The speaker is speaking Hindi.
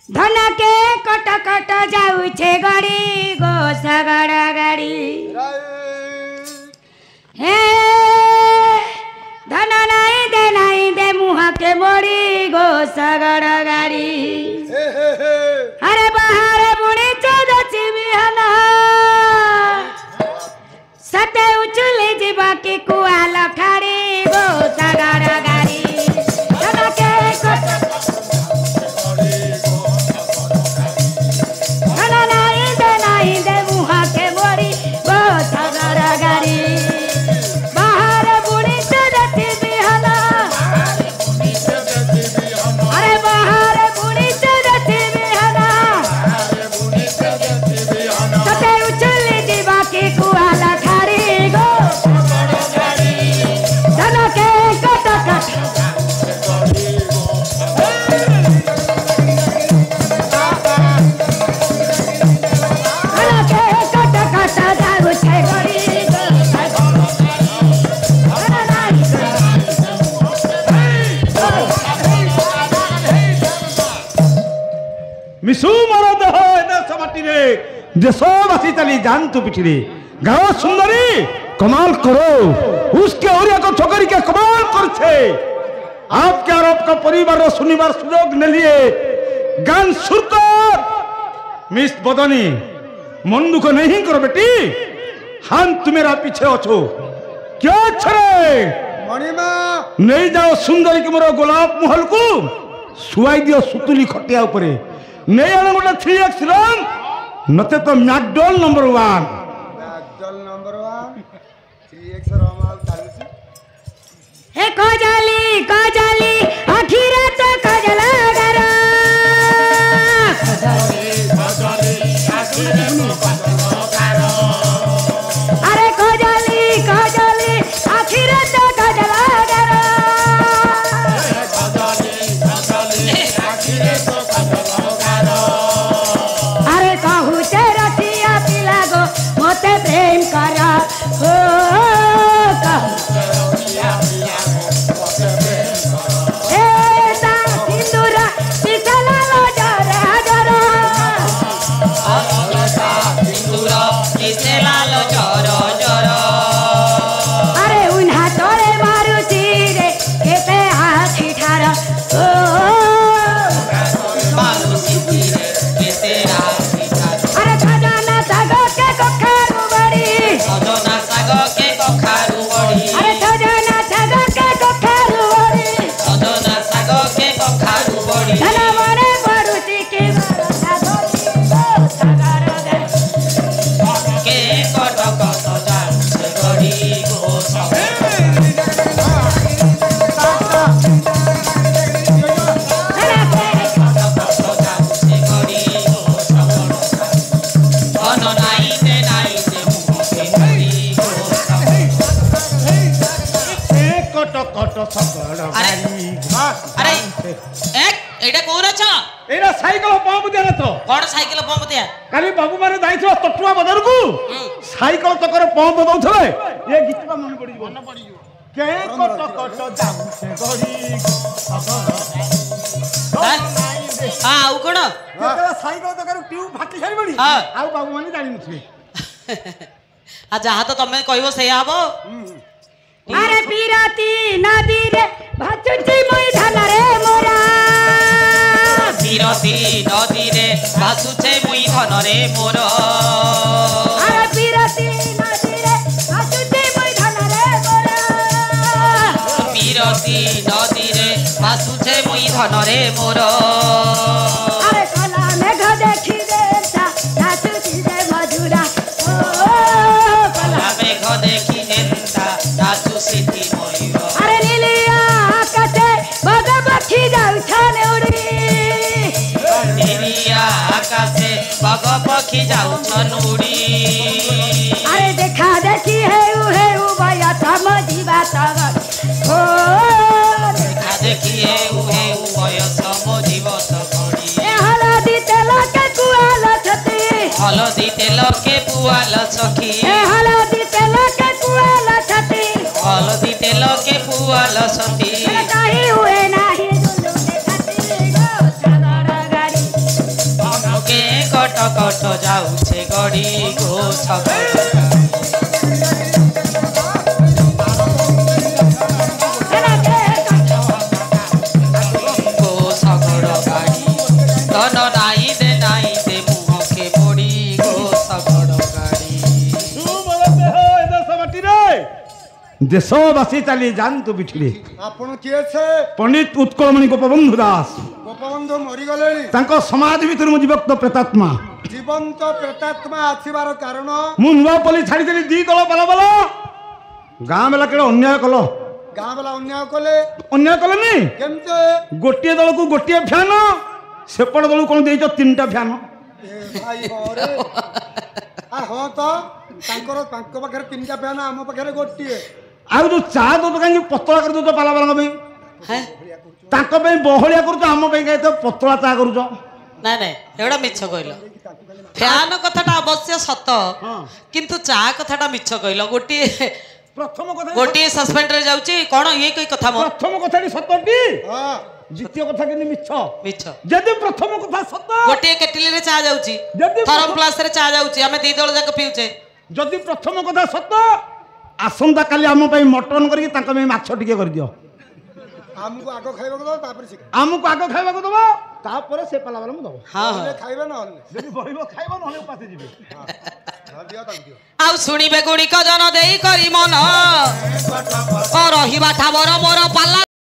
धन के कट कट जाऊे गाड़ी गो सगड़ गाड़ी हे धन नहीं दे मुहा के मोड़ी गो सगड़ गाड़ी अरे बाहर बुढ़ी चौदची बिहना सते उचुले जीवा के कुआल खाड़ी गो सगड़ गाड़ी धन के मिसु मारो देह एने समाटी रे देशवासी चली जानतु पिछड़ी गाँव सुंदरी कमाल करो उसके और को छोकरी के कमाल करछे आपके और आपका परिवार रो सुनिबार सुयोग न लिए गान सुरकर मिस बदनी मन दुख नहीं करो बेटी हम तुम्हारा पीछे अछो क्या छरे मणिमा नहीं जाओ सुंदरी के मोर गोलाप महल को सुआई दियो सुतुली खटिया ऊपर नहीं आने गोटे 3x रन नते तो McDowell number 1 McDowell number 1 3x रमाल चालुची हे कजाली आखिरा तो कजला गरा कजाली आखिरा तो कजला गरा अरे कजाली आखिरा तो कजला गरा कजाली आखिरा तो कजला अरे कहू से रसिया पिला गो मोते प्रेम करा हो कहू से रसिया पिला गो मोते प्रेम करा ए ता सिंदूरा पिछला लो जरा जरा ता सिंदूरा पिछला लो जरा जरा अरे उन्हा तोरे मारुति रे केते आखी ठारा ओ मारुति रे केते आखी ठारा अरे खजाना सागो के कखारू बड़ी खजाना सागो के कखारू बड़ी अरे खजाना सागो के कखारू बड़ी खजाना सागो के कखारू बड़ी धना मने पड़ुची के मारा सागो सागर गे के कट कट जान से गड़ी गो सब अरे एक एटा कोन छ एरा साइकिल पंप देना तो कोन साइकिल पंप दिया काली बाबू माने दाइथो तटुआ बदर को साइकिल चक्कर पंप दउथले ये गीतटा मन पड़ी जो के कट जाऊ से गड़ी हां उ कोन केतला साइकिल चक्कर ट्यूब फाटी सारी बड़ी आ बाबू माने जानि नथि आ जहा तो तमे कहबो से आबो अरे पीराती नदी रे भाचुची मोई धन रे मोरा पीराती नदी रे भाचुचे मोई धन रे मोर अरे पीराती नदी रे भाचुची मोई धन रे मोरा पीराती नदी रे भाचुचे मोई धन रे मोर अरे कला मेघ देखी देता नाचुची रे मधुरा ओ कला मेघ देखी देता नाचु सिद्धि मयूर अरे नीलिया आकाशे बगबखी जाऊ छाने उड़ी नीलिया आकाशे बगबखी जाऊ छनुड़ी अरे देखा देखी है उ भैया तम जीवा तम ओ देखा देखी है उ भैया तम जीवा तमड़ी ए हलदी तेल के कुआल छती हलदी तेल के पुआल सखी ए हलदी तेल के कुआल छती हलदी तेल के पुआल सती काही हुए नाही दुलू के खाती गो सगर गाड़ी କଟ ଯାଉଛେ ଗଡ଼ି ଗୋ ଶଗଡ଼ ଗୋ ଶଗଡ଼ ଗାଡ଼ି ଧନ ନାଇଁ ଦେ ମୁହଁକେ ପଡ଼ି ଗୋ ଶଗଡ଼ ଗାଡ଼ି দেশবাসী চালি জানতু পিঠিরে ଆପଣ କିଏ ସେ পণ্ডিত উৎকলমণি গোপবন্ধু দাস ଗୋପବନ୍ଧୁ ମରିଗଲେଣି ତାଙ୍କ ସମାଧି ଭିତରୁ ମୁଁ ଜୀବକ୍ତ ପ୍ରେତାତ୍ମା ଜୀବନ୍ତ ପ୍ରେତାତ୍ମା ଆସିବାର କାରଣ ମୁଁ ନୂଆପଲ୍ଲୀ ଛାଡ଼ିଦେଲି ଦି ଦଳ ବାଲ ବାଲ ଗାଁ ବେଲା କେଡ଼େ ଅନ୍ୟାୟ କଲ ଗାଁ ବାଲା ଅନ୍ୟାୟ କଲେ ଅନ୍ୟାୟ କଲେନି କେମିତି ଗୋଟିଏ ଦଳକୁ ଗୋଟିଏ ଫ୍ୟାନ ସେପଟ ଦଳକୁ କ'ଣ ଦେଇଛ ତିନିଟା ଫ୍ୟାନ ଏ ଭାଇ ହଁ ରେ ହଁ ତ ତାଙ୍କର ତାଙ୍କ ପାଖରେ ତିନିଟା ଫ୍ୟାନ ଆମ ପାଖରେ ଗୋଟିଏ ଆଉ ଯୋଉ ଚା ଦଉଛ କାହିଁକି ପତଳା କରି ଦଉଛ ବାଲା ବାଲାଙ୍କ ପାଇଁ ତାଙ୍କ ପାଇଁ ବହଳିଆ କରୁଛ ଆମ ପାଇଁ କାହିଁ ପତଳା ଚା କରୁଛ ନାଇଁ ନାଇଁ ଏଗୁଡ଼ା ମିଛ କହିଲ ଫ୍ୟାନ କଥାଟା ଅବଶ୍ୟ ସତ କିନ୍ତୁ ଚା କଥାଟା ମିଛ କହିଲ ଗୋଟିଏ ପ୍ରଥମ କଥା ଗୋଟିଏ ସସ୍ପେଣ୍ଡରେ ଯାଉଛି କ'ଣ ଇଏ କଇ କଥା ମୋ ପ୍ରଥମ କଥାଟି ସତଟି ହଁ ଦ୍ୱିତୀୟ କଥା କିନ୍ତୁ ମିଛ ମିଛ ଯଦି ପ୍ରଥମ କଥା ସତ ଗୋଟିଏ କେଟିଲିରେ ଚା ଯାଉଛି ଯଦି ଥର୍ମ ପ୍ଲାସରେ ଚା ଯାଉଛି ଆମେ ଦି ଦଳ ଯାକ ପିଉଛେ ଯଦି ପ୍ରଥମ କଥା ସତ ଆସନ୍ତା କାଲି ଆମ ପାଇଁ ମଟନ କରିକି ତାଙ୍କ ପାଇଁ ମାଛ ଟିକେ କରିଦିଅ ଆମକୁ ଆଗ ଖାଇବାକୁ ଦବ ତାପରେ ସେ ଆମକୁ ଆଗ ଖାଇବାକୁ ଦବ ତାପରେ ସେ ପାଲା ବାଲା ମୁଁ ଦବ ହଁ ହଁ ଖାଇବେ ନହେଲେ ଯଦି ବଳିବ ଖାଇବ ନହେଲେ ଉପାସେ ଯିବେ ଦିଅ ତାଙ୍କୁ ଦିଅ ଆଉ ଶୁଣିବେ ଗୁଡ଼ିକ ଜନ ଦେଇ କରି ମନ ଓ ରହିବା ଠାବର ମୋର ପାଲା